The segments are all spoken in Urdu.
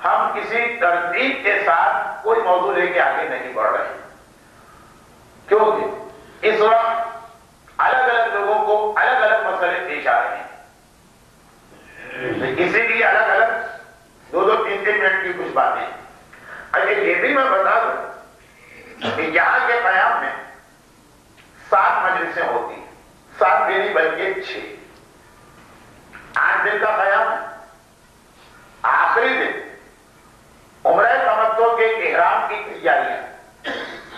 ہم کسی ترتیب کے ساتھ کوئی موضوع لے کے آگے نہیں بڑھ رہے ہیں، کیونکہ اس وقت الگ الگ لوگوں کو الگ الگ مسئلے پیش آ رہے ہیں، اسی لیے الگ الگ دو دو تین تین منٹ کی کچھ باتیں۔ اچھا یہ بھی میں بتا دوں کہ یہاں کے قیام میں 7 مجلسیں ہوتی ہیں، 7 بھی نہیں بلکہ 6۔ 8 دن کا قیام ہے، آخری دن عمرہ تمتع کے احرام کی تیاریاں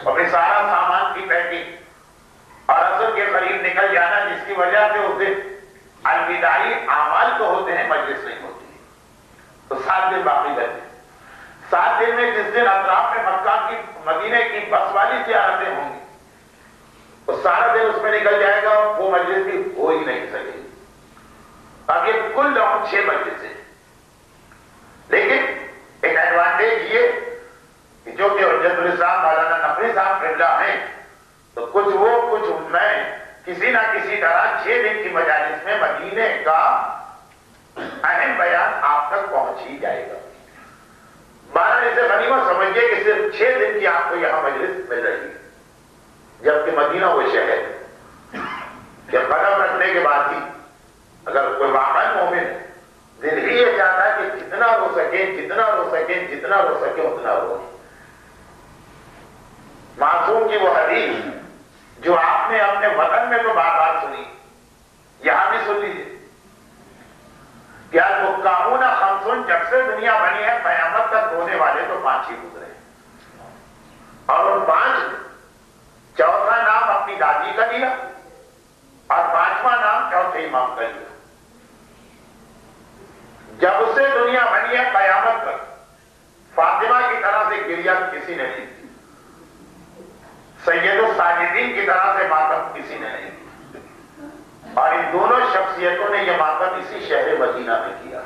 اور پھر سارا سامان کی پیکنگ اور عصر کے قریب نکل جانا، جس کی وجہ سے اس دن الوداعی اعمال تو ہوتے ہیں، مجلس نہیں ہوتی ہے، تو 7 دن باقی بچے۔ 7 دن میں جس دن اطراف میں مکہ کی مدینے کی بس والی زیارتیں ہوں گی، تو سارا دن اس میں نکل جائے گا، وہ مجلس بھی ہو ہی نہیں سکے گی۔ اب یہ کل 6 مجلس ہیں، لیکن ایک ایڈوانٹیج یہ کہ جو کہ حجت الاسلام مولانا نقوی صاحب قبلہ ہیں، تو کچھ وہ کچھ میں کسی نہ کسی طرح 6 دن کی مجالس میں مدینے کا اہم بیان آپ تک پہنچ ہی جائے گا۔ 12 اسے غنیمت سمجھیے کہ صرف 6 دن کی آپ کو یہاں مجلس مل رہی ہے، جبکہ مدینہ وہ شہر کہ قدم رکھنے کے بعد ہی اگر کوئی واقعی مومن ہے، دل ہی یہ چاہتا ہے کہ جتنا رو سکے جتنا رو سکے جتنا رو سکے اتنا رو۔ معصوم کی وہ حدیث جو آپ نے اپنے وطن میں تو بار بار سنی، یہاں بھی سن لیجیے کہ المکاؤن خمسن، جب سے دنیا بنی ہے قیامت تک رونے والے تو 5 ہی گزرے، اور ان 5 چوتھا نام اپنی دادی کا دیا اور 5واں نام چوتھے امام کا دیا۔ جب سے دنیا بنی ہے قیامت تک فاطمہ کی طرح سے گریہ کسی نے نہیں کی، سید الساجدین کی طرح سے ماتم کسی نے نہیں کی، اور ان دونوں شخصیتوں نے یہ ماتم اسی شہر مدینہ میں کیا۔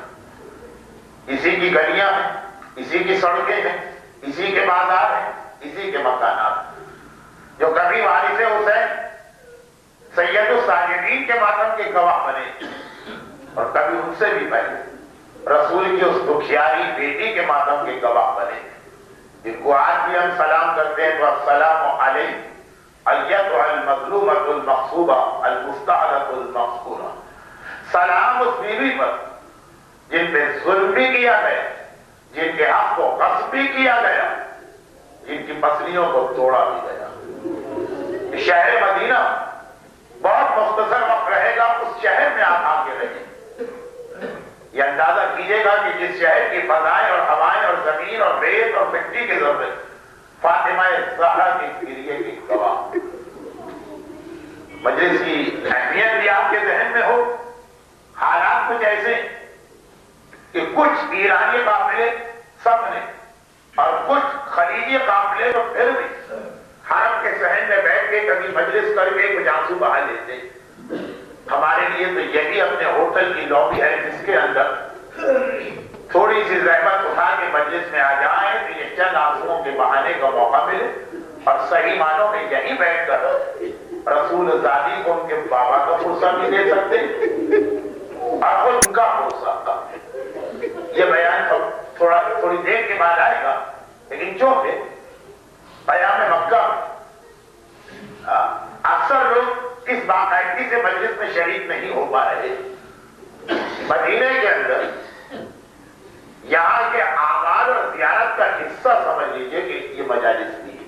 اسی کی گلیاں ہیں، اسی کی سڑکیں ہیں، اسی کے بازار ہیں، اسی کے مکانات، جو کبھی وارث حسین سید الساجدین کے ماتم کے گواہ بنے اور کبھی ان سے بھی پہلے رسول کی اس دکھیاری بیٹی کے ماتم کے گواہ بنے، جن کو آج بھی ہم سلام کرتے ہیں تو السلام علیہ ایتھا المظلومۃ المغصوبہ المستعدۃ المقصورہ۔ سلام اس بیوی پر جن پہ ظلم بھی کیا گیا، جن کے حق کو غصب بھی کیا گیا، جن کی پسلیوں کو توڑا بھی گیا۔ شہر مدینہ بہت مختصر وقت رہے گا، اس شہر میں آپ آگے رہیں، یہ اندازہ کیجئے گا کہ جس شہر کی فضائیں اور ہوائیں اور زمین اور ریت اور مٹی کی ضرورت فاطمہ زہرا کی گریے کی گواہ۔ مجلس کی اہمیت بھی آپ کے ذہن میں ہو۔ حالات کچھ ایسے کہ کچھ ایرانی قافلے سب نے اور کچھ خلیجی قافلے تو پھر بھی حرم کے صحن میں بیٹھ کے کبھی مجلس کر کے کچھ آنسو بہا لیتے۔ ہمارے لیے تو یہی اپنے ہوٹل کی لابی ہے جس کے اندر تھوڑی سی زحمت اٹھا کے مجلس میں آ جائیں تو یہ چند آنسوؤں کے بہانے کا موقع ملے، اور صحیح معنوں میں یہی بیٹھ کر رسول زادی کو ان کے بابا کا پرسہ بھی دے سکتے اور خود ان کا پرسہ کا۔ یہ بیان تھوڑی دیر کے بعد آئے گا، لیکن چونکہ قیام مکہ اکثر لوگ اس باقاعدگی سے مجلس میں شریک نہیں ہو پا رہے، مدینے کے اندر یہاں کے اعمال اور زیارت کا حصہ سمجھ لیجئے کہ یہ مجالس بھی ہے۔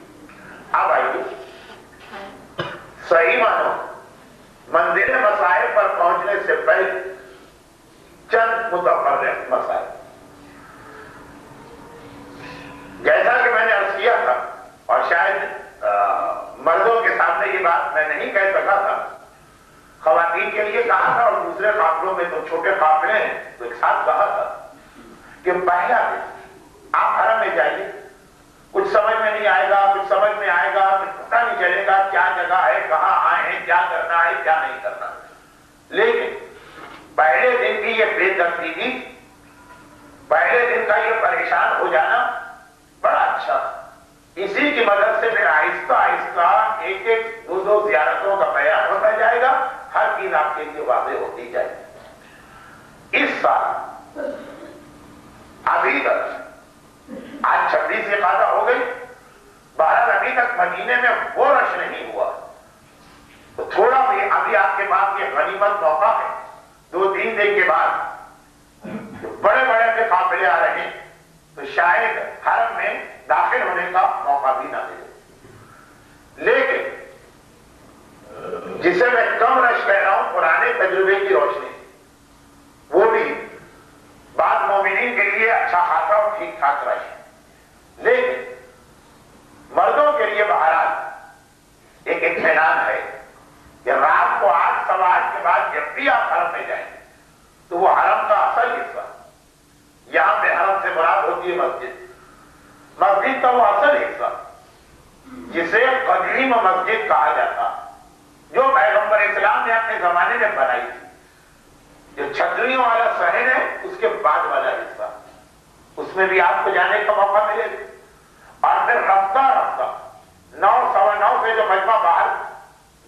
اب آئیے صحیح معنوں منزل مسائل پر پہنچنے سے پہلے چند متفرق مسائل، جیسا کہ میں نے عرض کیا تھا اور شاید مردوں کے سامنے یہ بات میں نہیں کہہ سکا تھا، خواتین کے لیے کہا تھا اور دوسرے قافلوں میں تو چھوٹے قافلے ہیں تو ایک ساتھ کہا تھا کہ پہلا دن آپ حرم میں جائیے، کچھ سمجھ میں نہیں آئے گا، کچھ سمجھ میں آئے گا، کچھ پتہ نہیں چلے گا کیا جگہ ہے، کہاں آئے ہیں، کیا کرنا ہے کیا نہیں کرنا، لیکن پہلے دن کی یہ بے ترتیبی، پہلے دن کا یہ پریشان ہو جانا بڑا اچھا، اسی کی مدد سے پھر آہستہ آہستہ ایک ایک دو دو زیارتوں کا بیان ہوتا جائے گا، ہر چیز آپ کے لیے واضح ہوتی جائے گی۔ اس سال ابھی تک مدینے میں وہ رش نہیں ہوا. تو تھوڑا بھی ابھی آپ کے پاس یہ غنیمت موقع ہے, 2-3 دن کے بعد بڑے بڑے کے قافلے آ رہے ہیں, تو شاید حرم میں داخل ہونے کا موقع بھی نہ ملے. لیکن جسے میں کم رش کہہ رہا ہوں, پرانے تجربے کی روشنی, وہ بھی بعض مومنین کے لیے اچھا خاصا اور ٹھیک ٹھاک رش ہے. لیکن مردوں کے لیے بہرحال ایک اطمینان ہے کہ رات کو 8-8:15 کے بعد جب بھی آپ حرم میں جائیں تو وہ حرم کا اصل حصہ, یہاں پہ حرم سے مراد ہوتی ہے مسجد, مسجد کا وہ اصل حصہ جسے قدیم مسجد کہا جاتا, جو پیغمبر اسلام نے اپنے زمانے میں بنائی تھی, جو چھتریوں والا صحن ہے اس کے بعد والا حصہ, اس میں بھی آپ کو جانے کا موقع ملے گا. اور پھر رفتہ رفتہ 9-9:15 سے جو مجمع باہر,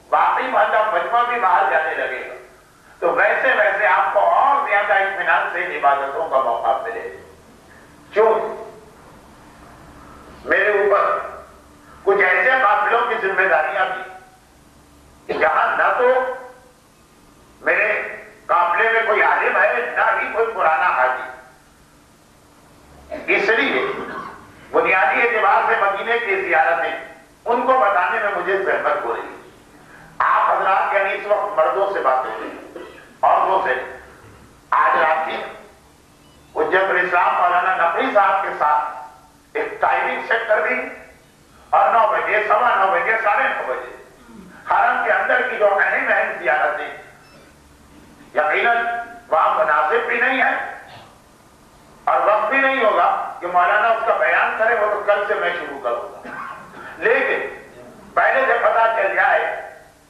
باقی مجمع بھی باہر جانے لگے گا, تو ویسے ویسے آپ کو اور زیادہ اطمینان سے عبادتوں کا موقع ملے گا. کیوں میرے اوپر کچھ ایسے قافلوں کی ذمہ داریاں بھی جہاں نہ تو میرے قافلے میں کوئی عالم ہے نہ ہی کوئی پرانا حاجی. اس لیے بنیادی اعتبار سے مدینے کی زیارتیں ان کو بتانے میں مجھے زحمت ہو رہی ہے. آپ حضرات یعنی اس وقت مردوں سے بات ہو رہی ہے, عورتوں سے آج رات کی حجت الاسلام مولانا نقوی صاحب کے ساتھ ایک ٹائمنگ سیٹ کر دی, اور 9 بجے 9:15 بجے 9:30 بجے حرم کے اندر کی جو اہم زیارتیں, یقیناً وہاں مناسب بھی نہیں ہے اور وقت بھی نہیں ہوگا کہ مولانا اس کا بیان کرے, وہ تو کل سے میں شروع کروں گا. لیکن پہلے سے پتا چل جائے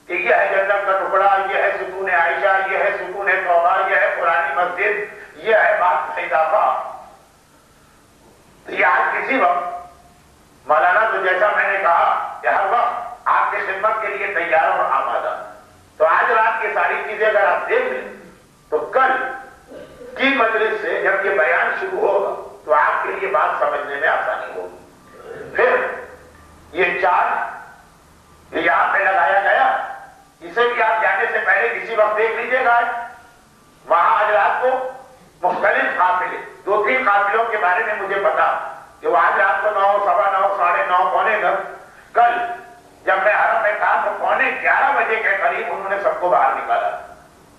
کہ یہ ہے جنت کا ٹکڑا, یہ ہے ستون عائشہ, یہ ہے ستون توبہ, یہ ہے پرانی مسجد, یہ ہے بات کا اضافہ. تو یہ آج کسی وقت مولانا تو جیسا میں نے کہا کہ ہر وقت آپ کی خدمت کے لیے تیار اور آمادہ, تو آج رات کی ساری چیزیں اگر آپ دیکھ لیں تو کل کی مجلس سے جب یہ بیان شروع ہوگا تو آپ کے لیے بات سمجھنے میں آسانی ہوگی. پھر یہ چارٹ یہاں پہ لگایا گیا, اسے بھی آپ جانے سے پہلے کسی وقت دیکھ لیجیے گا. وہاں آج رات کو مختلف قافلے, 2-3 قافلوں کے بارے میں مجھے پتا کہ وہ آج رات کو 9, 9:15, 9:30, 9:45, کل جب میں حرم میں تھا تو 11:15 بجے کے قریب انہوں نے سب کو باہر نکالا.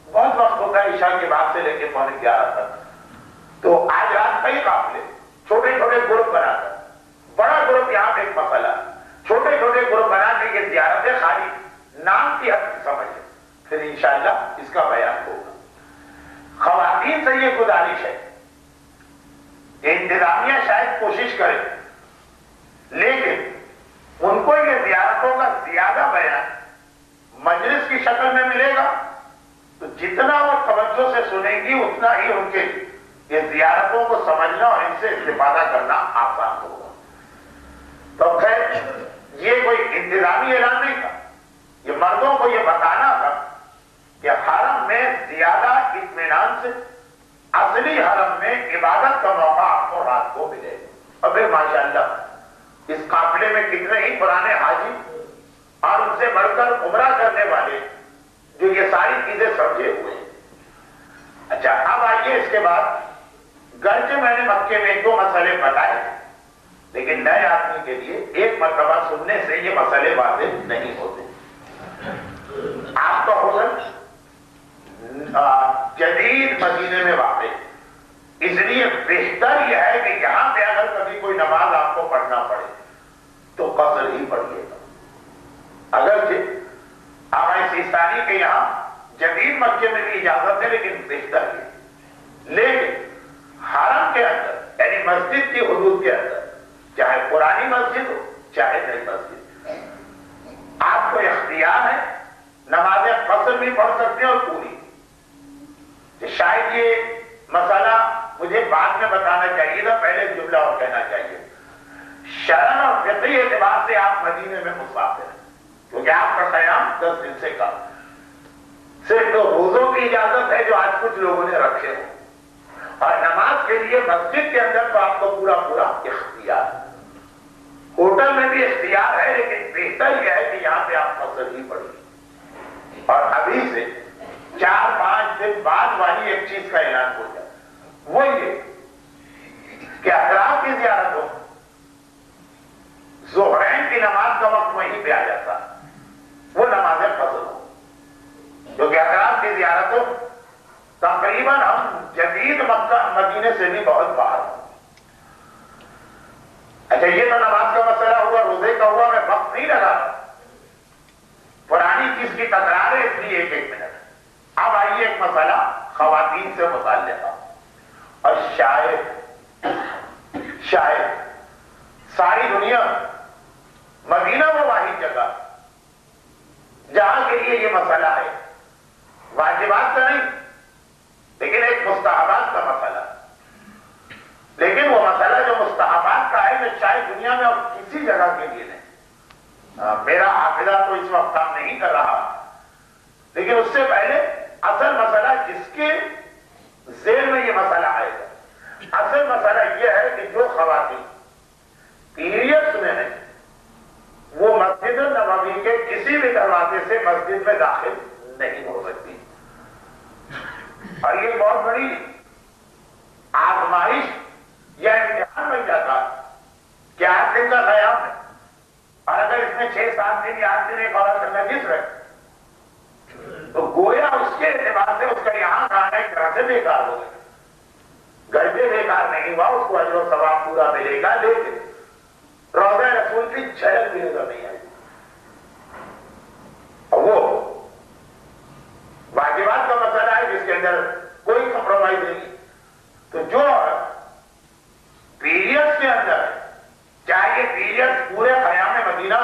بہت وقت ہوتا ہے عشاء کے بعد سے لے کے 11:15 تک. تو آج رات کئی قافلے چھوٹے چھوٹے گروپ بنا کر, بڑا گروپ یہاں پہ ایک مسئلہ, چھوٹے چھوٹے گروپ بنا کے یہ زیارتیں خالی نام کی حد سمجھ, پھر انشاءاللہ اس کا بیان ہوگا. خواتین سے یہ گزارش ہے کہ انتظامیہ شاید کوشش کرے, لیکن ان کو یہ زیارتوں کا زیادہ بیان مجلس کی شکل میں ملے گا تو جتنا وہ توجہ سے سنیں گی اتنا ہی ان کے یہ زیارتوں کو سمجھنا اور ان سے استفادہ کرنا آسان ہوگا. تو خیر یہ کوئی انتظامی اعلان نہیں تھا, یہ مردوں کو یہ بتانا تھا کہ حرم میں زیادہ اطمینان سے اصلی حرم میں عبادت کا موقع آپ کو رات کو ملے. اور پھر ماشاءاللہ اس قافلے میں کتنے ہی پرانے حاجی اور ان سے بڑھ کر عمرہ کرنے والے جو یہ ساری چیزیں سمجھے ہوئے ہیں. اچھا اب آئیے اس کے بعد, گرچہ میں نے مکے میں 2 مسئلے بتائے, لیکن نئے آدمی کے لیے ایک مرتبہ سننے سے یہ مسئلے واضح نہیں ہوتے. آپ کا حسن جدید مدینے میں واقع, اس لیے بہتر یہ ہے کہ یہاں پہ اگر کبھی کوئی نماز آپ کو پڑھنا پڑے تو قصر ہی پڑھیے گا. اگرچہ آقا سیستانی کے یہاں جدید مکے میں بھی اجازت ہے, لیکن بہتر ہے. لیکن حرم کے اندر یعنی مسجد کی حدود کے اندر, چاہے پرانی مسجد ہو چاہے نئی مسجد, آپ کو اختیار ہے نمازیں قصر بھی پڑھ سکتے ہیں اور پوری. شاید یہ مسئلہ مجھے بعد میں بتانا چاہیے تھا, پہلے جملہ اور کہنا چاہیے. شرعن اور فقہی اعتبار سے آپ مدینے میں مسافر ہیں, کیونکہ آپ کا قیام 10 دن سے کم. صرف 2 روزوں کی اجازت ہے جو آج کچھ لوگوں نے رکھے ہو, اور نماز کے لیے مسجد کے اندر تو آپ کو پورا اختیار. ہوٹل میں بھی اختیار ہے، لیکن بہتر یہ ہے کہ یہاں پہ آپ فصل ہی پڑھیے اور ابھی سے 4-5 دن بعد والی ایک چیز کا اعلان ہو جائے، وہ یہ کہ اطراف کی زیارت ہو، ظہرین کی نماز کا وقت وہیں پہ آ جاتا، وہ نماز فضل ہو، جو کہ اطراف کی زیارت ہو، تقریباً ہم جدید مکہ مدینے سے بھی بہت باہر ہوں۔ اچھا یہ تو نماز کا مسئلہ ہوا، روزے کا ہوا، میں وقت نہیں لگا، پرانی چیز کی تکرار ہے اس لیے ایک منٹ۔ اب آئیے ایک مسئلہ خواتین سے متعلقہ، اور شاید ساری دنیا مدینہ وہ واحد جگہ جہاں کے لیے یہ مسئلہ ہے، واجبات کا نہیں لیکن ایک مستحبات کا مسئلہ، لیکن وہ مسئلہ جو مستحبات کا ہے جو شاید دنیا میں اور کسی جگہ کے لیے نہیں۔ میرا حافظہ تو اس وقت کام نہیں کر رہا، لیکن اس سے پہلے اصل مسئلہ جس کے ذہن میں یہ مسئلہ آئے گا، اصل مسئلہ یہ ہے کہ جو خواتین پیریڈز میں ہیں وہ مسجد نبوی کے کسی بھی دروازے سے مسجد میں داخل نہیں ہو سکتی، اور یہ بہت بڑی آزمائش یا امتحان بن جاتا کہ 8 دن کا قیام ہے، اور اگر اس میں 6-7 دن یا 8 دن ایک عورت نجس رہے تو گویا اس کے اعتبار سے اس کا یہاں کھانا ایک طرح سے بیکار ہو گیا، گھر پہ بیکار نہیں ہوا، اس کو اجر و ثواب پورا ملے گا، لیکن روضہ رسول کی جھلک بھی نظر نہیں آئی، اور وہ واجبات کا مسئلہ ہے جس کے اندر کوئی کمپرومائز نہیں۔ تو جو پیریڈز کے اندر چاہے یہ پیریڈز پورے قیام مدینہ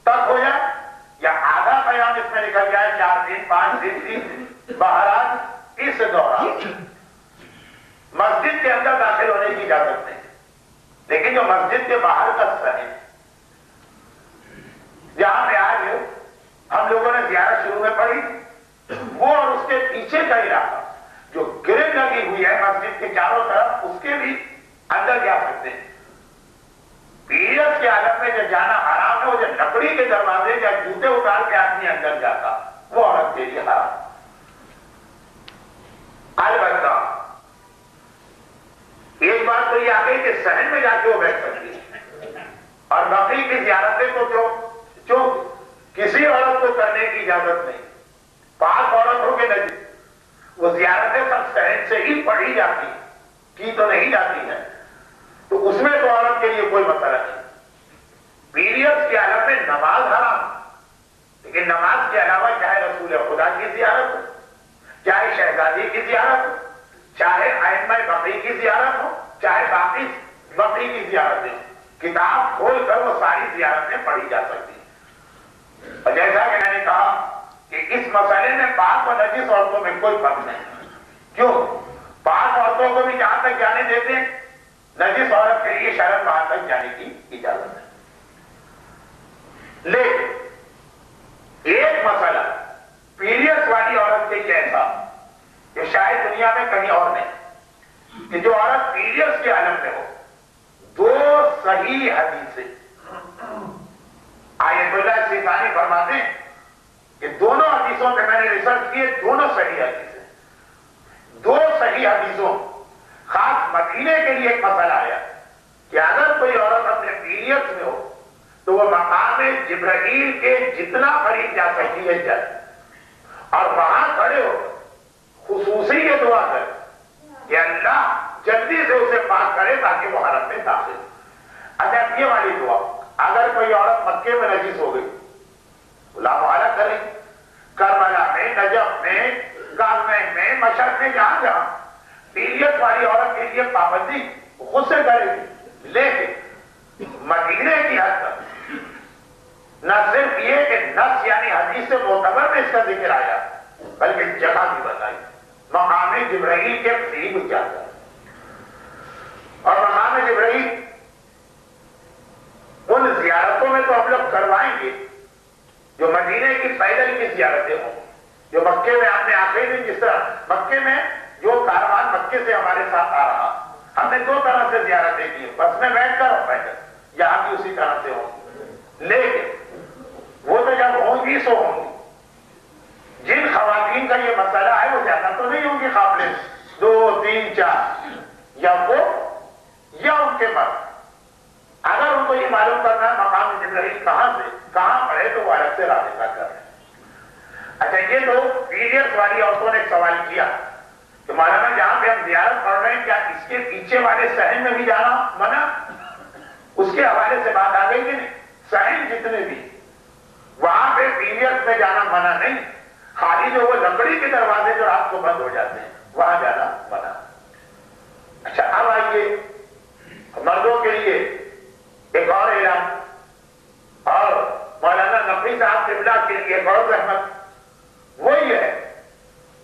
تک ہو جائے یا آدھا قیام اس میں نکل جائے، 4 دن 5 دن 3 دن، بہرحال اس دوران مسجد کے اندر داخل ہونے کی اجازت نہیں، لیکن جو مسجد کے باہر کا صحن جہاں پہ آج ہم لوگوں نے زیارت شروع میں پڑھی، وہ اور اس کے پیچھے کا علاقہ جو گرد لگی ہوئی ہے مسجد کے چاروں طرف، اس کے بھی اندر جا سکتے ہیں۔ پیریڈز کے عالم میں جو جانا حرام ہے، وہ جو لکڑی کے دروازے یا جوتے اتار کے آدمی اندر جاتا، وہ عورت کے لیے حرام۔ البتہ ایک بات تو یہ آ گئی کہ صحن میں جا کے وہ بیٹھ سکتی ہے، اور بقی کی زیارتیں تو جو کسی عورت کو کرنے کی اجازت نہیں، پاک عورتوں کے نزدیک وہ زیارتیں سب صحن سے ہی پڑھی جاتی کی تو نہیں جاتی ہیں، تو اس میں تو عورت کے لیے کوئی مسئلہ نہیں۔ پیریڈز کے عالم میں نماز حرام، لیکن نماز کے علاوہ چاہے رسول خدا کی زیارت ہو، چاہے شہزادی کی زیارت ہو، چاہے ائمہ بقی کی زیارت ہو، چاہے باقی بقی کی زیارتیں ہو، کتاب کھول کر وہ ساری زیارتیں پڑھی جا سکتی ہیں۔ اور جیسا کہ میں نے کہا کہ اس مسئلے میں پاک و نجس عورتوں میں کوئی فرق نہیں، کیوں؟ پاک عورتوں کو بھی جہاں تک جانے دیتے ہیں، نجس عورت کے لیے شرط وہاں تک جانے کی اجازت ہے۔ لیکن ایک مسئلہ پیریڈز والی عورت کے لیے ایسا کہ شاید دنیا میں کہیں اور نہیں، کہ جو عورت پیریڈز کے عالم میں ہو، 2 صحیح حدیثیں آیت اللہ سیفانی فرماتے ہیں کہ دونوں حدیثوں پہ میں نے ریسرچ کیے، دونوں صحیح حدیثیں، 2 صحیح حدیثوں، خاص مدینے کے لیے ایک مسئلہ آیا کہ اگر کوئی عورت اپنے پیریڈز میں ہو تو وہ مقام جبرائیل کے جتنا قریب جا سکتی ہے جائے، اور وہاں کھڑے ہو خصوصی یہ دعا کر کہ اللہ جلدی سے اسے پاک کرے تاکہ وہ حرم میں داخل ہو۔ اچھا یہ والی دعا اگر کوئی عورت مکے میں نجس ہو گئی، لا محالہ کرے، کربلا میں، نجف میں، غازوین میں، مشرق میں، جہاں پیریڈ والی عورت کے لیے پابندی خود سے کرے گی، لیکن مدینے کی حد تک نہ صرف یہ کہ نص یعنی حدیث سے معتبر میں اس کا ذکر آیا، بلکہ جگہ بھی بتائی، مقام جبرائیل کے قریب جاتا ہے، اور مقام جبرائیل ان زیارتوں میں تو ہم لوگ کروائیں گے جو مدینے کی پیدل کی زیارتیں ہوں، جو مکے میں آپ نے آخری دن جس طرح مکے میں جو کاروان مکے سے ہمارے ساتھ آ رہا، ہم نے 2 طرح سے زیارتیں کی، بس میں بیٹھ کر اور پیدل، یہاں بھی اسی طرح سے ہوں، لیکن وہ تو جب ہوں گی سو ہوں گی۔ جن خواتین کا یہ مسئلہ ہے وہ زیادہ تو نہیں ہوں گی قابل، 2 3 4، یا وہ یا ان کے مرد۔ اگر ان کو یہ معلوم کرنا ہے مقام جبرائیل کہاں سے کہاں پڑھے تو وہ الگ سے رابطہ کر رہے ہیں۔ اچھا، یہ تو پیریڈس والی عورتوں نے ایک سوال کیا کہ مولانا جہاں پہ ہم زیارت پڑھ رہے ہیں کیا اس کے پیچھے والے صحن میں بھی جانا منع؟ اس کے حوالے سے بات آ گئی کہ نہیں، صحن جتنے بھی وہاں پہ پیریڈس میں جانا منع نہیں، خالی جو وہ لکڑی کے دروازے جو رات کو بند ہو جاتے ہیں وہاں جانا منع۔ اچھا، اب آئیے مردوں کے لیے ایک اور اعلان، اور مولانا نقوی صاحب قبلہ کے لیے ایک اور رحمت، وہ یہ ہے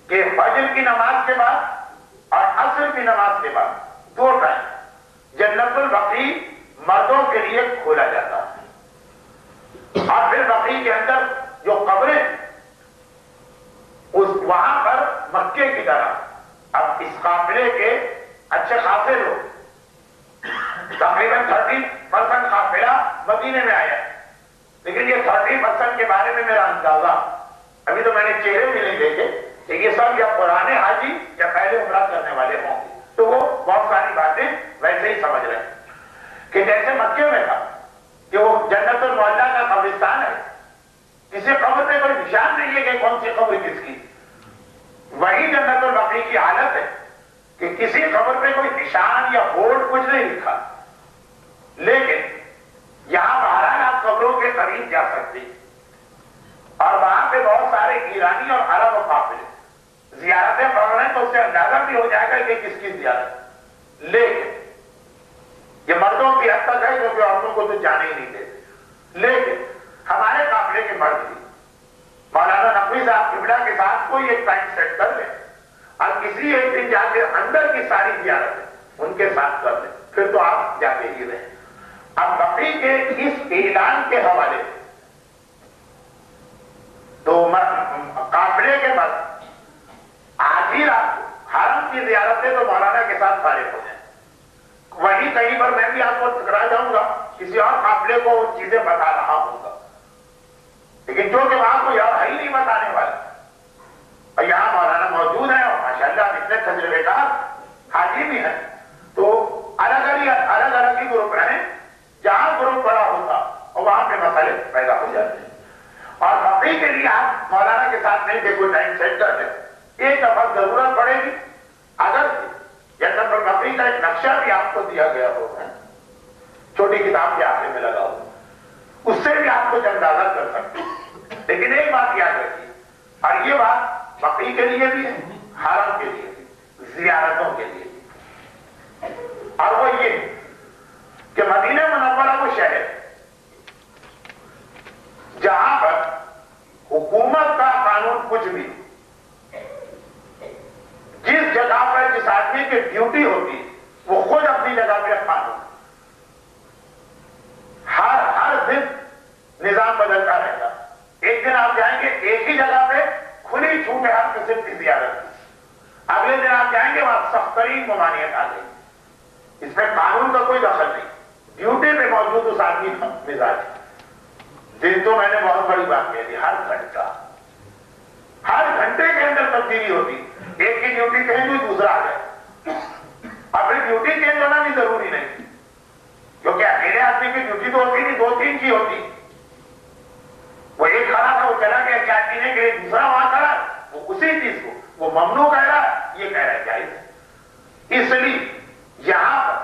کہ فجر کی نماز کے بعد اور عصر کی نماز کے بعد 2 ٹائم جنت البقیع مردوں کے لیے کھولا جاتا ہے، اور پھر بقیع کے اندر جو قبریں وہاں پر مکے کی طرح اب اس قافلے کے اچھے خاصے لوگ تقریباً 30% قافلہ مدینے میں آیا، لیکن یہ 30% کے بارے میں میرا اندازہ، ابھی تو میں نے چہرے بھی نہیں دیکھے کہ یہ سب یا پرانے حاجی یا پہلے عمرہ کرنے والے ہوں گے، تو وہ بہت ساری باتیں ویسے ہی سمجھ رہے ہیں کہ جیسے مکے میں تھا کہ وہ جنت المعلا کا قبرستان ہے، کسی قبر پہ کوئی نشان نہیں ہے کہ کون سی قبر کس کی، وہی جنت البقیع کی حالت ہے کہ کسی قبر پہ کوئی نشان یا بورڈ کچھ نہیں لکھا، لیکن یہاں بہرحال آپ قبروں کے قریب جا سکتے ہیں، اور وہاں پہ بہت سارے ایرانی اور عرب و قافلے زیارتیں پڑھ رہے ہیں، تو اس سے اندازہ بھی ہو جائے گا کہ کس کی زیارت، لیکن یہ مردوں کی حد تک ہے کیونکہ عورتوں کو تو جانے ہی نہیں دیتے، لیکن ہمارے قافلے کے مرد بھی مولانا نقوی صاحب قبلہ کے ساتھ کوئی ایک ٹائم سیٹ کر لیں اور کسی ایک دن جا کے اندر کی ساری زیارتیں ان کے ساتھ کر لیں، پھر تو آپ جاتے ہی رہیں۔ اب بقیع کے اس اعلان کے حوالے سے تو قافلے کے مرد آج ہی رات کو حرم کی زیارتیں تو مولانا کے ساتھ فارغ ہو جائیں، وہی کہیں پر میں بھی آپ کو ٹکرا جاؤں گا، کسی اور قافلے کو وہ چیزیں بتا رہا ہوں گا، لیکن جو کہ وہاں کوئی اور ہے ہی نہیں بتانے والا، اور یہاں مولانا موجود ہیں اور ماشاءاللہ اتنے تجربے کار حاجی بھی ہیں، تو الگ الگ ہی گروپ رہیں، جہاں گروپ بڑا ہوتا اور وہاں پہ مسئلے پیدا ہو جاتے ہیں۔ اور بقیع کے لیے آپ مولانا کے ساتھ نہیں کہ کوئی ٹائم سیٹ کر دیں، ایک دفعہ ضرورت پڑے گی، اگر جنت البقیع کا ایک نقشہ بھی آپ کو دیا گیا ہوگا، چھوٹی کتاب کے آخر میں لگا ہو، اس سے بھی آپ کچھ اندازہ کر سکتے ہیں، لیکن ایک بات یاد رکھیے، اور یہ بات بقیع کے لیے بھی ہے، حرم کے لیے بھی، زیارتوں کے لیے بھی، اور وہ یہ کہ مدینہ منورہ وہ شہر ہے جہاں پر حکومت کا قانون کچھ بھی، جس جگہ پر جس آدمی کی ڈیوٹی ہوتی ہے وہ خود اپنی جگہ پہ قانون، ہر دن نظام بدلتا رہتا، ایک دن آپ جائیں گے ایک ہی جگہ پہ کھلی چھوٹ ہے ہر قسم کی زیارت، اگلے دن آپ جائیں گے وہاں سخت ترین ممانعت آ گئی، اس میں قانون کا کوئی دخل نہیں، ڈیوٹی پہ موجود اس آدمی کا مزاج۔ دن تو میں نے بہت بڑی بات کہہ دی، ہر گھنٹے کے اندر تبدیلی ہوتی، ایک کی ڈیوٹی کہیں تو دوسرا آ جائے، اپنی ڈیوٹی چینج ہونا بھی ضروری نہیں، کیونکہ اکیلے آدمی کی ڈیوٹی تو ہوتی نہیں، 2 3 کی ہوتی، وہ ایک کھڑا تھا وہ چلا گیا چائے پینے کے لیے، دوسرا وہاں کھڑا وہ اسی چیز کو وہ ممنوع کہہ رہا ہے، یہ کہہ رہا ہے جائز ہے۔ اس لیے یہاں پر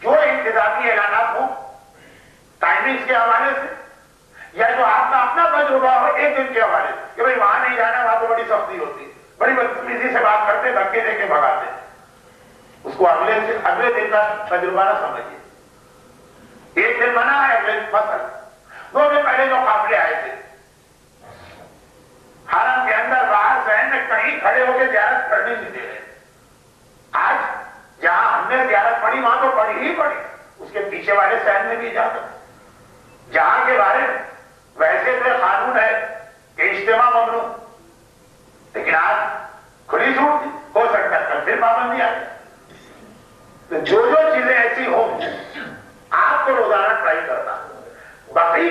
جو انتظامی اعلانات ہوں ٹائمنگز کے حوالے سے، یا جو آپ کا اپنا تجربہ ہو ایک دن کے حوالے سے کہ بھائی وہاں نہیں جانا، وہاں تو بڑی سختی ہوتی، بڑی بدتمیزی سے بات کرتے، دھکے دے کے بھگاتے، اس کو اگلے دن کا تجربہ نہ سمجھیے، ایک دن منع ہے اگلے دن فصل۔ 2 دن پہلے جو قافلے آئے تھے حرم کے اندر باہر صحن میں کہیں کھڑے ہو کے زیارت کرنے نہیں دے رہے، آج جہاں ہم نے زیارت پڑھی وہاں تو پڑھی ہی پڑھی، اس کے پیچھے والے صحن میں بھی اجازت، جہاں کے بارے میں ویسے تو قانون ہے کہ اجتماع ممنوع، لیکن آج کھلی چھوٹ تھی، ہو سکتا ہے کل پھر پابندی آئے، تو جو چیزیں ایسی ہوں آپ کو روزانہ ٹرائی کرنا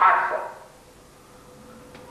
800।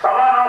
9:15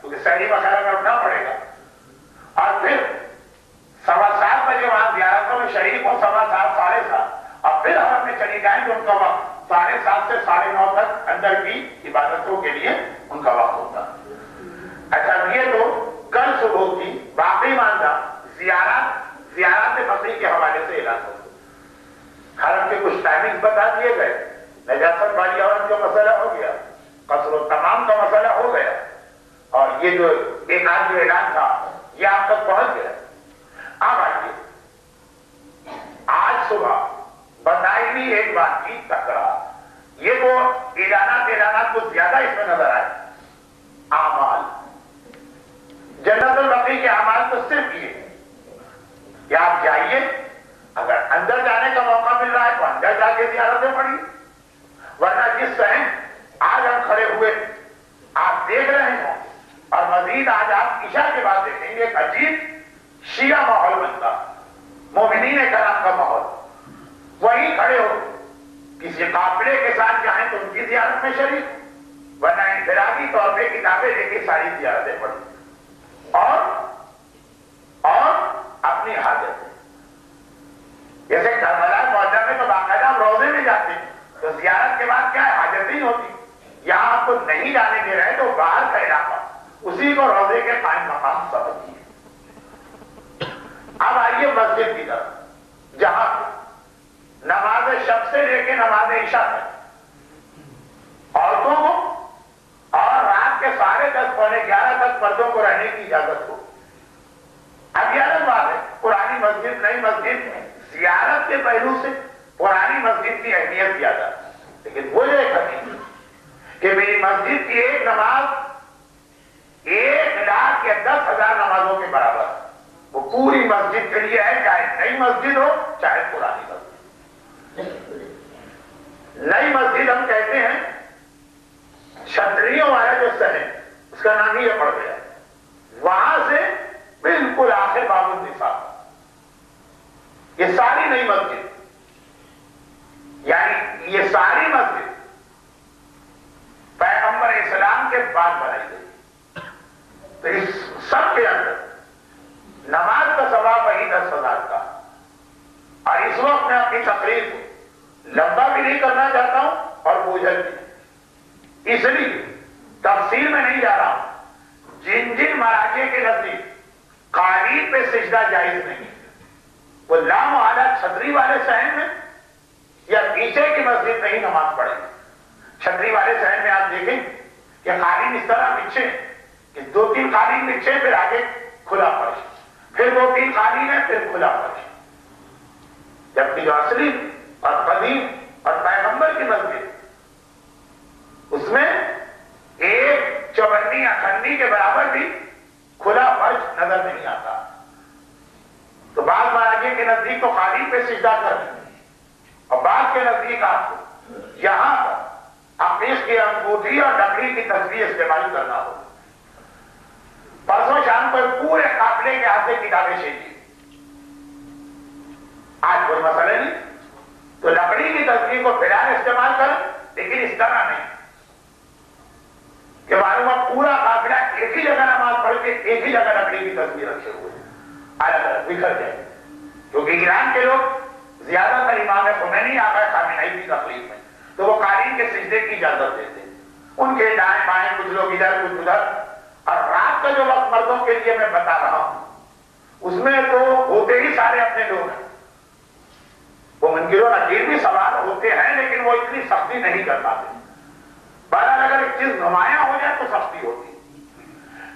کیونکہ سحری وغیرہ میں اٹھنا پڑے گا، اور پھر 7:15 بجے وہاں زیارتوں میں شریک ہو 7:15 7:30، اور پھر ہم اپنے چلی جائیں کہ ان کا وقت 7:30 سے 9:30 تک اندر کی عبادتوں کے لیے ان کا وقت ہوتا ہے۔ اچھا یہ تو کل صبح کی باقی ماندہ زیارات بقیع کے حوالے سے اعلان ہوتا، حرم کے کچھ ٹائمنگ بتا دیے گئے، نجاست والی عورت کا مسئلہ ہو گیا، قصر و تمام کا مسئلہ ہو گیا، اور یہ جو ایک آج جو اعلان تھا یہ آپ تک پہنچ گیا۔ اب آئیے، آج صبح بتائی ہوئی ایک بات کی تکرار، یہ وہ اعلانات کو زیادہ اس میں نظر آئے، اعمال جنت البقیع کے اعمال تو صرف یہ کہ آپ جائیے، اگر اندر جانے کا موقع مل رہا ہے تو اندر جا کے زیارتیں پڑھیے، ورنہ جس صحن آج ہم کھڑے ہوئے آپ دیکھ رہے ہیں، اور مزید آج آپ عشاء کے بعد دیکھیں گے ایک عجیب شیعہ ماحول بنتا، مومنین کرام کا ماحول، وہیں کھڑے ہو کسی قافلے کے ساتھ جائیں تو ان کی زیارت میں شریک، ورنہ انفرادی طور پہ کتابیں لے کے ساری زیارتیں پڑھیں اور اپنی حاجتیں، جیسے کربلا معجزہ میں تو باقاعدہ ہم روزے میں جاتے ہیں تو زیارت کے بعد کیا ہے حاجتیں ہوتی، یہاں آپ کو نہیں جانے دے رہے تو باہر کا علاقہ اسی کو روزے کے قائم مقام سمجھیے۔ اب آئیے مسجد کی طرف، جہاں نماز شب سے لے کے نماز عشاء تک عورتوں کو اور رات کے 10:30 پونے 11 تک مردوں کو رہنے کی اجازت ہو۔ اب یہ الگ بات ہے پرانی مسجد نئی مسجد، زیارت کے پہلو سے پرانی مسجد کی اہمیت زیادہ، لیکن وہ یہ کہیں کہ میری مسجد کی ایک نماز 1,00,000 یا 10,000 نمازوں کے برابر، وہ پوری مسجد کے لیے ہے، چاہے نئی مسجد ہو چاہے پرانی مسجد۔ نئی مسجد ہم کہتے ہیں چھتریوں والا جو سن ہے اس کا نام ہی یہ پڑ گیا، وہاں سے بالکل آخر باب النساء، یہ ساری نئی مسجد، یعنی یہ ساری مسجد پیغمبر اسلام کے بعد بنائی گئی، تو اس سب کے اندر نماز کا ثواب وہی 10,000 کا۔ اور اس وقت میں اپنی تقریر کو لمبا بھی نہیں کرنا چاہتا ہوں اور بوجھل بھی، اس لیے تفصیل میں نہیں جا رہا ہوں، جن مراجع کے نزدیک قالین پہ سجدہ جائز نہیں، وہ لامحالہ چھتری والے صحن میں یا پیچھے کی مسجد میں ہی نماز پڑھیں۔ چھتری والے صحن میں آپ دیکھیں کہ قالین اس طرح بچھے کہ 2-3 قالین بچھے، پھر آگے کھلا فرش، پھر 2-3 قالین ہے، پھر کھلا فرش، جبکہ جو اصلی اور قدیم اور پیغمبر کی مسجد اس میں ایک چوبنی اکھنی کے برابر بھی کھلا فرش نظر نہیں آتا۔ تو بعض مراجع کے نزدیک تو قالین پہ سجدہ کریں، اور بعض کے نزدیک آپ کو یہاں پر عقیق کی انگوٹھی اور لکڑی کی تصویر استعمال کرنا ہو۔ پرسوں شام کو پورے قافلے کے ہاتھ سے کتابیں چاہیے، آج کوئی مسئلہ نہیں، تو لکڑی کی تصویر کو فی الحال استعمال کریں، لیکن اس طرح نہیں کہ معلوم ہے پورا قافلہ ایک ہی جگہ نماز پڑھ کے ایک ہی جگہ لکڑی کی تصویر رکھے ہوئے الگ الگ بکھر جائے، کیونکہ ایران کے لوگ زیادہ تر امام خمینی آقا خامنہئی کی تقریر میں تو وہ قالین کے سجدے کی اجازت دیتے ہیں، ان کے دائیں بائیں کچھ لوگ ادھر کچھ ادھر۔ اور رات کا جو وقت مردوں کے لیے میں بتا رہا ہوں اس میں تو ہوتے ہی سارے اپنے لوگ ہیں، وہ منکر و نکیر بھی سوال ہوتے ہیں لیکن وہ اتنی سختی نہیں کر پاتے، بہرحال اگر ایک چیز نمایاں ہو جائے تو سختی ہوتی۔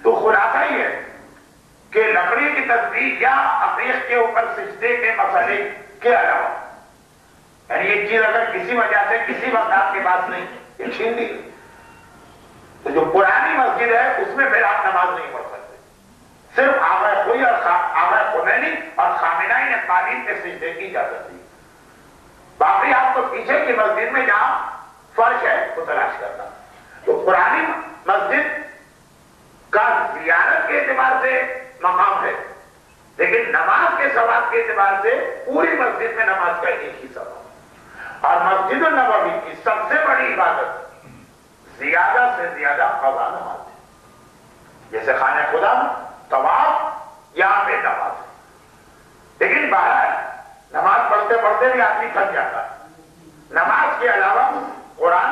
تو خلاصہ ہی ہے کہ لکڑی کی تصویر یا عقیق کے اوپر سجدے کے مسئلے کے علاوہ، یعنی یہ چیز اگر کسی وجہ سے کسی وقت آپ کے پاس نہیں، یہ چھین لی، تو جو پرانی مسجد ہے اس میں پھر آپ نماز نہیں پڑھ سکتے، صرف آغا خوئی اور آغا خمینی اور خامنہئی نے قالین کے سجدے کی اجازت دی، باقی آپ کو پیچھے کی مسجد میں جہاں فرش ہے وہ تلاش کرنا۔ تو پرانی مسجد کا زیارت کے اعتبار سے مقام ہے، لیکن نماز کے ثواب کے اعتبار سے پوری مسجد میں نماز کا ایک ہی ثواب، اور مسجد النبوی کی سب سے بڑی عبادت زیادہ سے زیادہ قضا نماز ہے. جیسے خانہ خدا میں طواف یہاں پہ نماز ہے. لیکن بہرحال نماز پڑھتے پڑھتے بھی آدمی تھک جاتا ہے. نماز کے علاوہ قرآن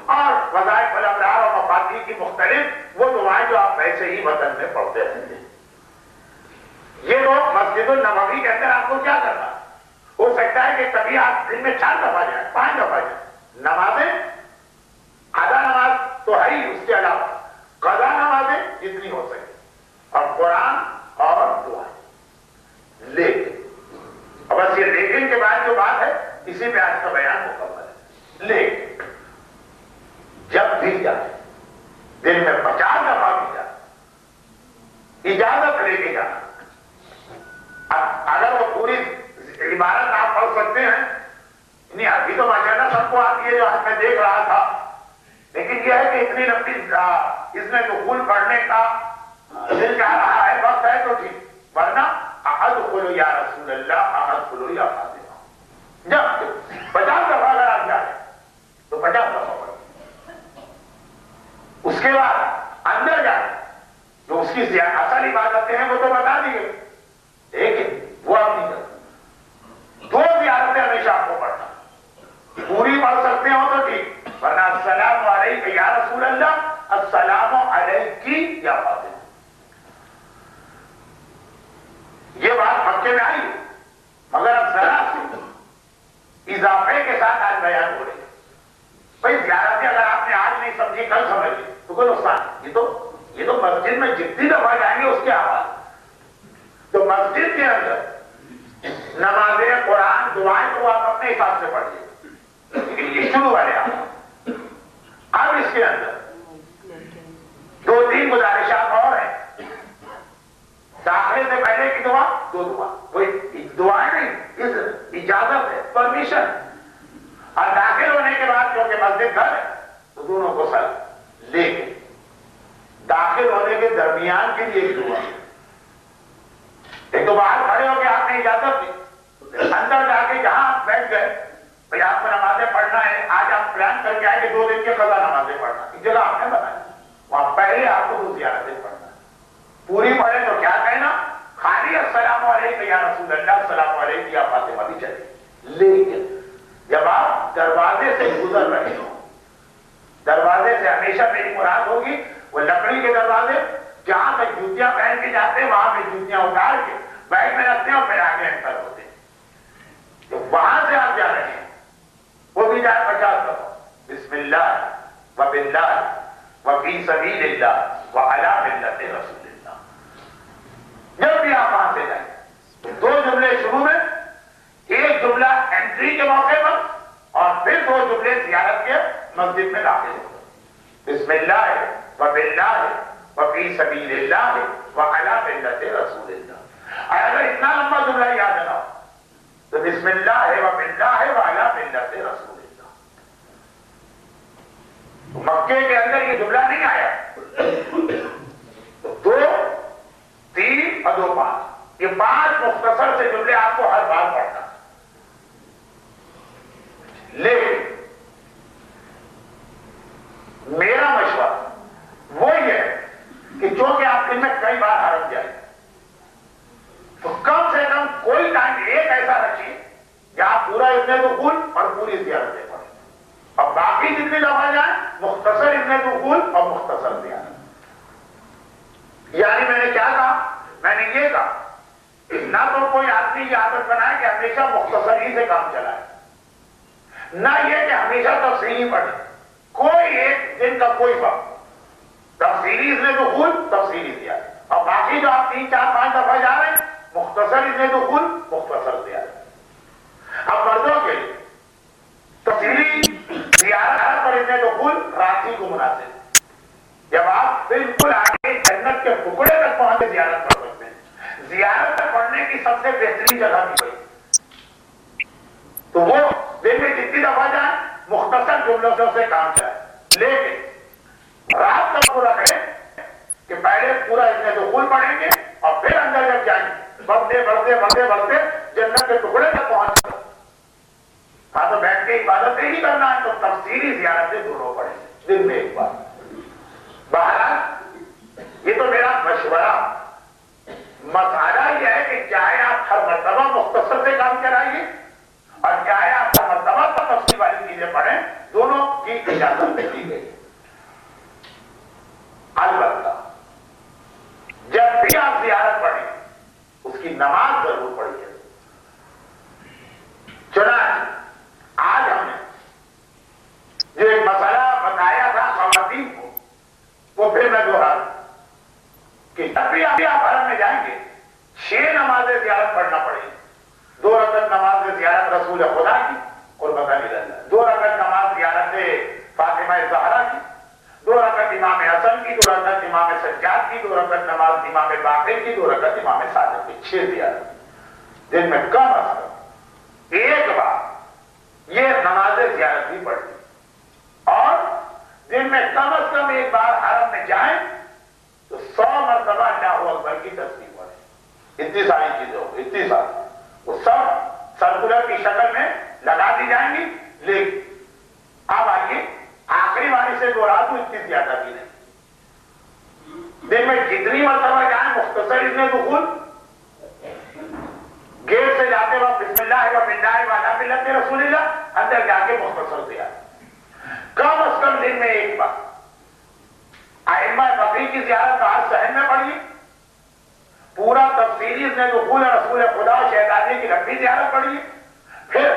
اور وظائف الابرار اور مفاتیح کی مختلف وہ دعائیں جو آپ ویسے ہی وطن میں پڑھتے رہتے ہیں. یہ لوگ مسجد النبوی کے اندر آپ کو کیا کرنا؟ ہو سکتا ہے کہ کبھی آپ دن میں 4 دفعہ جائیں، 5 دفعہ جائیں. نمازیں آدھا نماز تو ہے ہی، اس کے علاوہ قضا نمازیں جتنی ہو سکے، اور قرآن اور دعائیں. لیکن اب بس یہ لیکن کے بعد جو بات ہے اسی پہ آج کا بیان مکمل ہے. لیکن جب بھی جائے دن میں 50 دفعہ بھی جائے، اجازت لے کے جانا. اگر وہ پوری عبارت آپ پڑھ سکتے ہیں، نہیں ابھی تو ماشاءاللہ سب کو آتی ہے جو آج میں دیکھ رہا تھا، لیکن یہ ہے کہ اتنی لمبی اس میں دخول پڑھنے کا دل چاہ رہا ہے، وقت ہے تو ٹھیک، ورنہ ادخلوا یا رسول اللہ، ادخلوا یا فاطمہ. جب 50 دفعہ اگر آپ جائیں تو 50 دفعہ پڑھیں. اس کے بعد اندر جائیں جو اس کی اصل عبادتیں ہیں وہ تو بتا دی گئی، لیکن وہ آپ نہیں کرتے. 2 زیارتیں ہمیشہ آپ کو پڑھنا. پوری پڑھ سکتے ہو تو ٹھیک، ورنہ السلام علیک یا رسول اللہ، السلام علیکی یا فاطمہ. یہ بات مکے میں آئی مگر اب ذرا سے اضافے کے ساتھ آج بیان ہو رہی ہے. بھائی زیارتیں اگر آپ نے آج نہیں سمجھی کل سمجھ لی تو کوئی نقصان نہیں. یہ تو مسجد میں جتنی دفعہ جائیں گے اس کے آواز. تو مسجد کے اندر نمازیں، قرآن، دعائیں تو آپ اپنے حساب سے پڑھیے، لیکن یہ شروع والے آپ. اب اس کے اندر 2-3 گزارشات اور ہیں. داخلے سے پہلے کی دعا 2 دعا، کوئی دعائیں نہیں، اجازت ہے، پرمیشن. اور داخل ہونے کے بعد کیونکہ مسجد گھر ہے تو دونوں کو سر. لیکن داخل ہونے کے درمیان کے لیے ایک دعا. ایک تو باہر کھڑے ہو کے آپ نے اجازت دی، اندر جا کے جہاں آپ بیٹھ گئے بھائی آپ کو نمازیں پڑھنا ہے، آج آپ پلان کر کے آئے کہ 2 دن کے قضا نمازیں پڑھنا، ایک جگہ آپ نے بنائی، وہاں پہلے آپ کو 2 زیارتیں پڑھنا. پوری پڑھے تو کیا کہنا؟ خالی السلام علیکم یا رسول اللہ، السلام علیکم یا فاطمہ بھی چلے. لیکن جب آپ دروازے سے گزر رہے ہو، دروازے سے ہمیشہ میری مراد ہوگی وہ لکڑی کے دروازے جہاں تک جوتیاں پہن کے جاتے ہیں وہاں پہ جوتیاں اتار کے بیگ میں رکھتے ہیں اور پھر آگے انٹر ہوتے ہیں. تو وہاں سے آپ جا رہے ہیں، وہ بھی جائے 50 دفعہ بسم اللہ وباللہ وفی سبیل اللہ وعلی ملت رسول اللہ. جب بھی آپ وہاں سے جائیں تو 2 جملے شروع میں، ایک جملہ انٹری کے موقع پر اور پھر 2 جملے زیارت کے مسجد میں داخل ہو. بسم اللہ وباللہ وفی سبیل اللہ وعلی ملت رسول اللہ. اگر اتنا لمبا جملہ یاد نہ ہو تو بسم اللہ وباللہ وعلی ملت رسول اللہ. مکے کے اندر یہ جملہ نہیں آیا. 2 3 اور 2 5، یہ 5 مختصر سے جملے آپ کو ہر بار پڑھنا. لیکن میرا مشورہ وہ یہ ہے کہ چونکہ آپ دن میں کئی بار حرم جائیں تو کم سے کم کوئی ٹائم ایک ایسا رکھیے کہ آپ پورا ابن دخول اور پوری زیارتیں پڑھیں، اور باقی جتنی دفعہ جائیں مختصر ابن دخول اور مختصر زیارت. یعنی میں نے کیا کہا؟ میں نے یہ کہا کہ نہ تو کوئی آدمی یہ عادت بنائے کہ ہمیشہ مختصر ہی سے کام چلائے، نہ یہ کہ ہمیشہ تفصیلی پڑھے. کوئی ایک دن کا کوئی وقت تفصیلی ابن دخول، تفصیلی زیارت، اور باقی جو آپ 3 4 5 دفعہ جا رہے ہیں مختصر ابن دخول، مختصر زیارت. اب مردوں کے لیے تفصیلی زیارت پر ابن دخول راضی کو مناسب. جب آپ بالکل آگے جنت کے ٹکڑے تک پہنچ کے زیارت پڑھ سکتے ہیں. زیارت پڑھنے کی سب سے بہترین جگہ کی بھائی تو وہ دن میں جتنی دفعہ جائیں مختصر جملوں سے کام چلائے. لیکن رات کا پورا کریں کہ پہلے پورا ابن دخول پڑھیں گے اور پھر اندر جب جائیں گے بڑھتے بڑھتے بڑھتے بڑھتے جنت کے ٹکڑے تک پہنچ کر ہاں تو بیٹھ کے عبادتیں ہی کرنا ہے تو تفصیلی زیارتیں دونوں پڑھیں گے. دن میں ایک بار. بہرحال یہ تو میرا مشورہ. مسئلہ یہ ہے کہ چاہے آپ ہر مرتبہ مختصر سے کام کرائیے اور چاہے آپ ہر مرتبہ تفصیل والی چیزیں پڑھیں, دونوں کی اجازت دی گئی. البتہ جب بھی آپ زیارت پڑھیں اس کی نماز ضرور پڑھیے. چنانچہ آج ہم نے جو ایک مسئلہ بتایا تھا خواتین کو, وہ پھر میں دوہرا دوں کہ جب بھی آپ حرم میں جائیں گے 6 نمازیں زیارت پڑھنا پڑے گی. 2 رکعت نماز زیارت رسول خدا کی قربت اللہ, 2 رکعت نماز زیارت فاطمہ زہرا کی, 2 رکعت امام حسن کی, 2 رکعت امام سجاد کی, 2 رکعت نماز امام باقر کی, 2 رکعت امام صادق کی. 6 زیارت دن میں کم از کم ایک بار یہ نماز زیارت بھی پڑھیں, اور دن میں کم از کم ایک بار حرم میں جائیں تو 100 مرتبہ اللہ اکبر کی تسبیح پڑھیں. اتنی ساری چیزیں ہوں, اتنی ساری, وہ سب سرکولر کی شکل میں لگا دی جائیں گی. لیکن اب آئیے آخری باری سے دوہرا دوں, اتنی زیادہ بھی نہیں. دن میں جتنی مرتبہ جائیں مختصر اتنے دخول, گیٹ سے جاتے وقت بسم اللہ و باللہ و علی ملت رسول اللہ, اندر جا کے مختصر سے آئے. کم از کم دن میں ایک بار ائمہ بقی کی زیارت آج صحن میں پڑھیے, پورا تفصیلی اس نے دخول رسول خدا شہزادے کی لمبی زیارت پڑھیے, پھر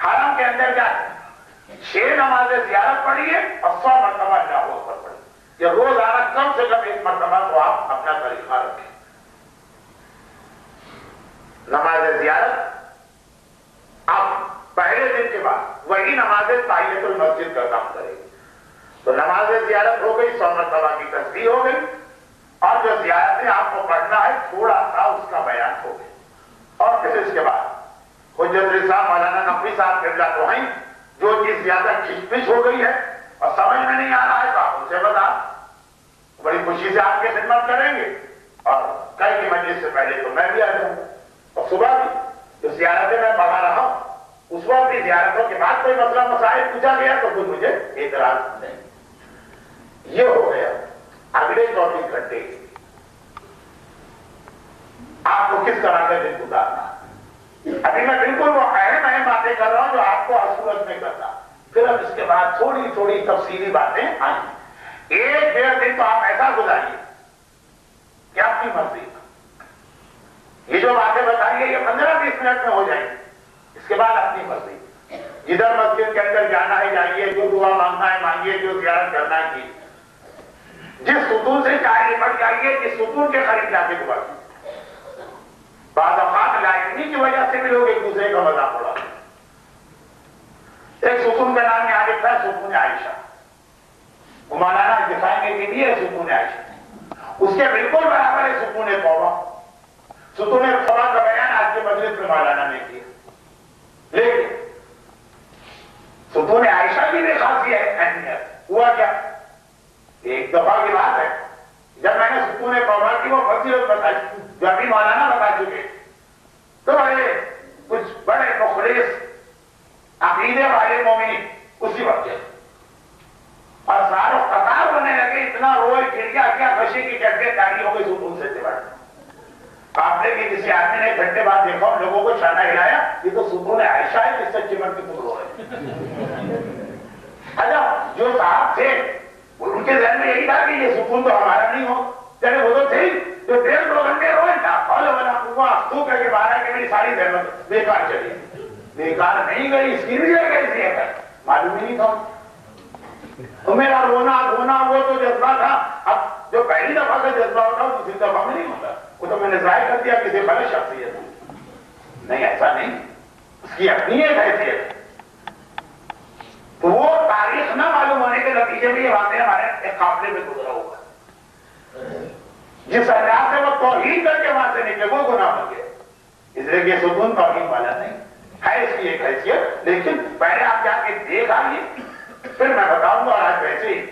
حرم کے اندر جا 6 نمازیں زیارت پڑھیے اور 100 مرتبہ اللہ اکبر پڑھیے. یہ روزانہ کم سے کم 1 مرتبہ تو آپ اپنا طریقہ رکھیں. نماز زیارت اب پہلے دن کے بعد وہی نماز تحیت المسجد کا کام کرے گی. تو نماز زیارت ہو گئی, 100 مرتبہ کی تسبیح ہو گئی, اور جو زیارتیں آپ کو پڑھنا ہے تھوڑا سا اس کا بیان ہو گیا. اور پھر اس کے بعد حجت رضا مولانا نقوی صاحب قبلہ تو ہیں, جو چیز زیادہ کھچ ہو گئی ہے اور سمجھ میں نہیں آ رہا ہے تو آپ ان سے بتا, بڑی خوشی سے آپ کی خدمت کریں گے. اور کل کی مجلس سے پہلے تو میں بھی آ جاؤں گا, اور صبح بھی جو زیارتیں میں پڑھا رہا ہوں اس وقت بھی زیارتوں کے بعد کوئی مسئلہ مسائل پوچھا گیا تو کوئی مجھے اعتراض نہیں. یہ ہو گیا اگلے 24 گھنٹے آپ کو کس طرح کا دن گزارنا. ابھی میں بالکل وہ اہم باتیں کر رہا ہوں جو آپ کو اصولت میں کرتا, پھر اب اس کے بعد تھوڑی تھوڑی تفصیلی باتیں آئیں. 1-1.5 دن تو آپ ایسا گزاریے کہ آپ کی مرضی. یہ جو باتیں بتائیے یہ 15-20 منٹ میں ہو جائیں گی. اس کے بعد اپنی مرضی, جدھر مسجد کے اندر جانا ہے جائیے, جو دعا مانگنا ہے مانگیے, جو زیارت کرنا ہے کیجیے. جس ستون سے چاہے نپٹ جائیے, جس ستون کے قریب جا کے دعا کیجیے. بعض اوقات لائبریری کی وجہ سے بھی لوگ ایک دوسرے کا مذاق اڑاتے ہیں. ایک ستون کا نام یہاں لکھتا ہے ستون عائشہ, وہ مولانا دکھائیں گے کہ نہیں ہے ستون عائشہ. اس کے بالکل برابر ہے ستون توبہ. ستون توبہ کا بیان آج کے مجلس میں مولانا نے کیا, لیکن ستون عائشہ کی بھی خاصی اہمیت. ہوا کیا, ایک دفعہ کی بات ہے جب میں نے ستون توبہ کی وہ فضیلت بتائی جو ابھی مولانا بتا چکے, تو کچھ بڑے مخلص عقیدے والے مومنین اسی وقت اور ساروں قطار ہونے لگے, اتنا روئے کھڑیا کیا خشی کی چڑھے تاری ہو گئی ستون سے چڑھ. آپ نے کہ کسی آدمی نے گھنٹے بعد دیکھا ان لوگوں کو شانہ ہلایا, یہ تو ستون عائشہ ہے جس سے چمٹ کے تم رو رہے. اچھا جو صاحب تھے ان کے ذہن میں یہی تھا کہ یہ سکون تو ہمارا نہیں ہو, چلے وہ تو تھے جو 1.5-2 گھنٹے روئے تو کر کے باہر کہ میری ساری زحمت بیکار چلی. بیکار نہیں گئی, اس کی بھی جگہ کیسی ہے معلوم ہی نہیں تھا. میرا رونا دھونا وہ تو جذبہ تھا. اب جو پہلی دفعہ کا جذبہ ہوتا وہ دوسری دفعہ میں نہیں ہوتا. وہ تو میں نے ظاہر کر دیا کسی غلط شخصیت نہیں, ایسا نہیں, اس کی اپنی ایک حیثیت. تو وہ تاریخ نہ معلوم ہونے کے نتیجے میں یہ باتیں ہمارے ایک قافلے میں گزرا ہوگا. جس انداز سے وہ توہین کر کے وہاں سے نکلے وہ گناہ ہو گیا. اس لیے یہ ستون توہین والا نہیں ہے, اس کی ایک حیثیت. لیکن پہلے آپ جا کے دیکھ آئیے, پھر میں بتاؤں گا. اور آج ویسے ہی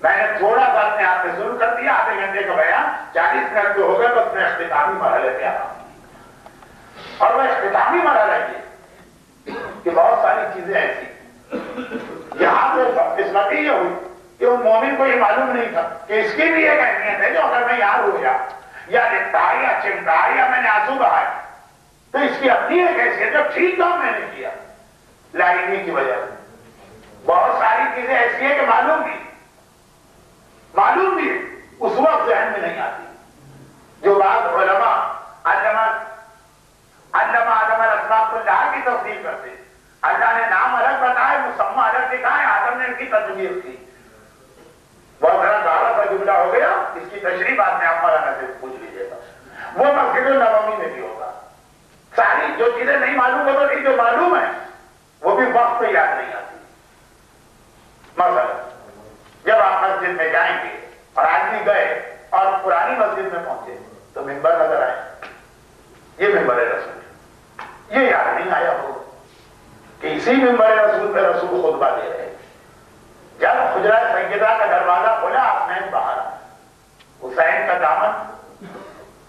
میں نے تھوڑا سا اپنے آپ سے شروع کر دیا, آدھے گھنٹے کا بیان 40 منٹ جو ہو گئے بس میں اختتامی مرحلے پہ آ رہا ہوں. اور وہ اختتامی مرحلہ یہ کہ بہت ساری چیزیں ایسی یہاں تو قسمت ہی یہ ہوئی کہ ان مومن کو یہ معلوم نہیں تھا کہ اس کی بھی ایک اہمیت ہے، جو اگر میں یار ہو گیا یا لپٹا یا چمٹا یا میں نے آنسو بہائے تو اس کی اپنی ایک حیثیت ہے، ٹھیک کام میں نے کیا لائنی کی وجہ سے۔ بہت ساری چیزیں ایسی ہیں کہ معلوم بھی اس وقت ذہن میں نہیں آتی، جو بعض علماء علامہ آدم الاسماء کلھا کی تفصیل کرتے، اللہ نے نام الگ بتائے، مسمى الگ دکھائے، آدم نے ان کی تدبیر کی۔ بہت ذرا گاڑا سا جملہ ہو گیا، اس کی تشریح بعد میں آپ مولانا سے پوچھ لیجیے گا، وہ مسجد النبوی میں بھی ہوگا۔ ساری جو چیزیں نہیں معلوم ہو تو جو معلوم ہے وہ بھی وقت پہ یاد نہیں آتی۔ مثلا جب آپ مسجد میں جائیں گے اور آدمی گئے اور پرانی مسجد میں پہنچے تو ممبر نظر آئے، یہ ممبر رسول، یہ یاد نہیں آیا ہو کہ اسی ممبر رسول پہ رسول خطبہ دے رہے۔ جب حجرہ سیدہ کا دروازہ کھولا، حسین باہر آیا، حسین کا دامن،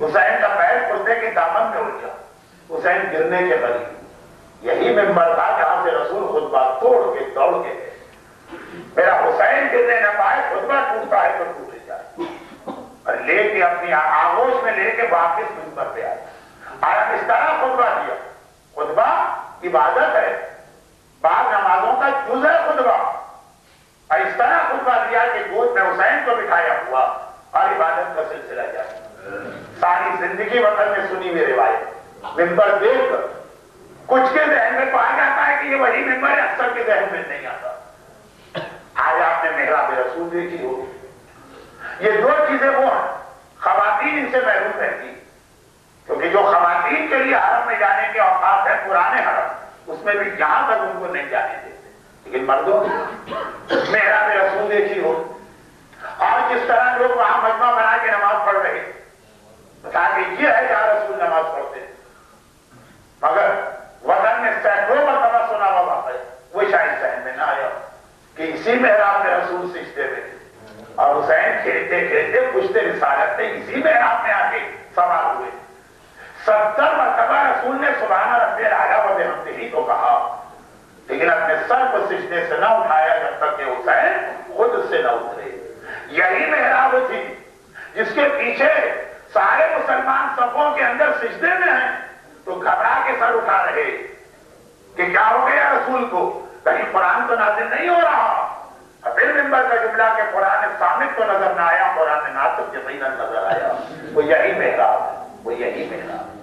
حسین کا پیر کرتے کے دامن میں الجھا، حسین گرنے کے قریب۔ یہی ممبر تھا جہاں سے رسول خطبہ توڑ کے دوڑ کے گئے، میرا حسین گرنے نہ پائے، خطبہ ٹوٹتا ہے تو ٹوٹ جائے، اور لے کے اپنی آغوش میں لے کے واپس ممبر پہ آئے اور اس طرح خطبہ دیا۔ خطبہ عبادت ہے، بعض نمازوں کا جز ہے خطبہ، اور اس طرح خطبہ دیا کہ گود میں حسین کو بٹھایا ہوا اور عبادت کا سلسلہ جاری۔ ساری زندگی وطن میں سنی ہوئی روایت، ممبر دیکھ کر کچھ کے ذہن میں پایا جاتا ہے کہ یہ وہی ممبر ہے، اکثر کے ذہن میں نہیں آتا۔ آج آپ نے محراب رسول دیکھی ہوگی، یہ دو چیزیں وہ ہیں، خواتین ان سے محروم رہتی، کیونکہ جو خواتین کے لیے حرم میں جانے کے اوقات ہیں پرانے حرم، اس میں بھی جہاں تک ان کو نہیں جانے دیتے، لیکن مردوں محراب رسول دیکھی ہو، اور جس طرح لوگ وہاں مجمع بنا کے نماز پڑھ رہے، بتا کہ یہ ہے جہاں رسول نماز پڑھتے، مگر وطن میں سینکڑوں مرتبہ سنا ہوا بات ہے، وہ شاید ذہن میں نہ آیا کہ اسی محراب میں رسول سجدے میں، اور حسین کھیلتے کھیلتے پشتے رسالت سے اسی محراب میں آ کے سوار ہوئے۔ 70 مرتبہ رسول نے سبحان ربی الاعلیٰ و بحمدہ تو کہا، لیکن اپنے سر کو سجدے سے نہ اٹھایا جب تک کہ حسین خود سے نہ اترے۔ یہی محراب تھی جس کے پیچھے سارے مسلمان صفوں کے اندر سجدے میں ہیں تو گھبرا کے سر اٹھا رہے کہ کیا ہو گیا رسول کو، کہیں قرآن تو نازل نہیں ہو رہا۔ پھر ممبر کا جملہ کہ قرآن صامت تو نظر نہ آیا، قرآن ناطق یقیناً نظر آیا۔ وہ یہی محراب ہے، وہ یہی محراب ہے۔